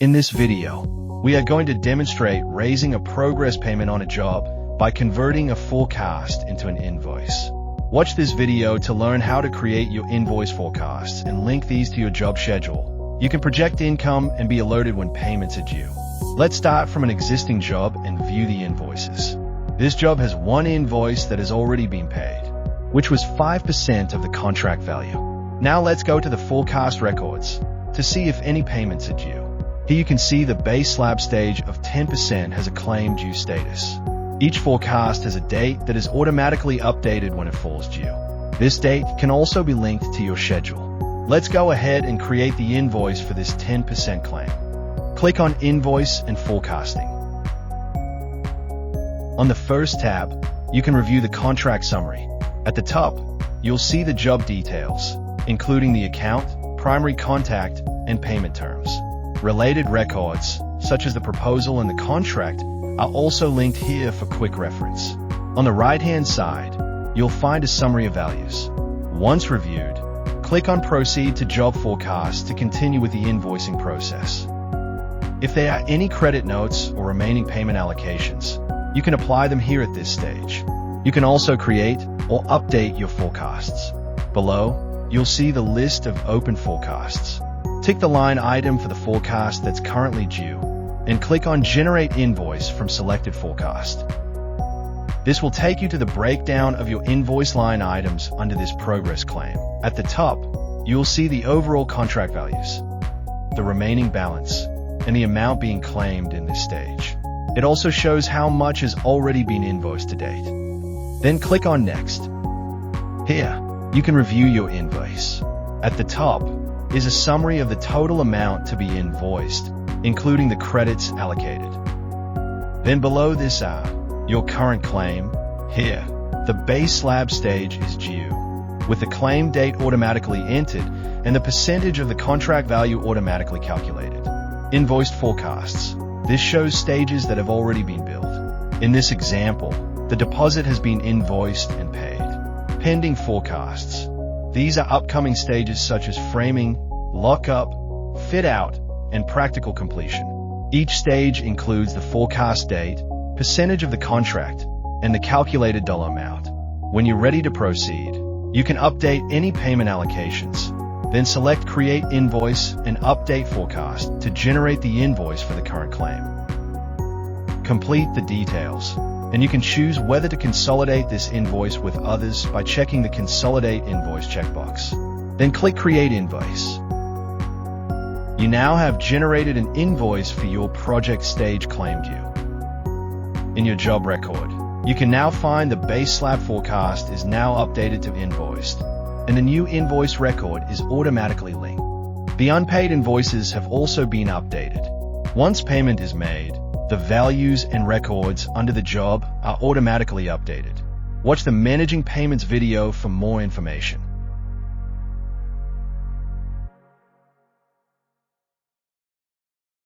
In this video, we are going to demonstrate raising a progress payment on a job by converting a forecast into an invoice. Watch this video to learn how to create your invoice forecasts and link these to your job schedule. You can project income and be alerted when payments are due. Let's start from an existing job and view the invoices. This job has one invoice that has already been paid, which was 5% of the contract value. Now let's go to the forecast records to see if any payments are due. Here you can see the Base Slab stage of 10% has a claim due status. Each forecast has a date that is automatically updated when it falls due. This date can also be linked to your schedule. Let's go ahead and create the invoice for this 10% claim. Click on Invoice and Forecasting. On the first tab, you can review the contract summary. At the top, you'll see the job details, including the account, primary contact, and payment terms. Related records, such as the proposal and the contract, are also linked here for quick reference. On the right-hand side, you'll find a summary of values. Once reviewed, click on Proceed to Job Forecast to continue with the invoicing process. If there are any credit notes or remaining payment allocations, you can apply them here at this stage. You can also create or update your forecasts. Below, you'll see the list of open forecasts. Tick the line item for the forecast that's currently due, and click on Generate Invoice from selected forecast. This will take you to the breakdown of your invoice line items under this progress claim. At the top, you will see the overall contract values, the remaining balance, and the amount being claimed in this stage. It also shows how much has already been invoiced to date. Then click on Next. Here, you can review your invoice. At the top is a summary of the total amount to be invoiced, including the credits allocated. Then below this are your current claim. Here, the Base Slab stage is due, with the claim date automatically entered and the percentage of the contract value automatically calculated. Invoiced forecasts. This shows stages that have already been billed. In this example, the deposit has been invoiced and paid. Pending forecasts. These are upcoming stages such as framing, lockup, fit-out, and practical completion. Each stage includes the forecast date, percentage of the contract, and the calculated dollar amount. When you're ready to proceed, you can update any payment allocations. Then select Create Invoice and Update Forecast to generate the invoice for the current claim. Complete the details, and you can choose whether to consolidate this invoice with others by checking the Consolidate Invoice checkbox. Then click Create Invoice. You now have generated an invoice for your project stage claim due. In your job record, you can now find the Base Slab forecast is now updated to invoiced, and the new invoice record is automatically linked. The unpaid invoices have also been updated. Once payment is made, the values and records under the job are automatically updated. Watch the Managing Payments video for more information.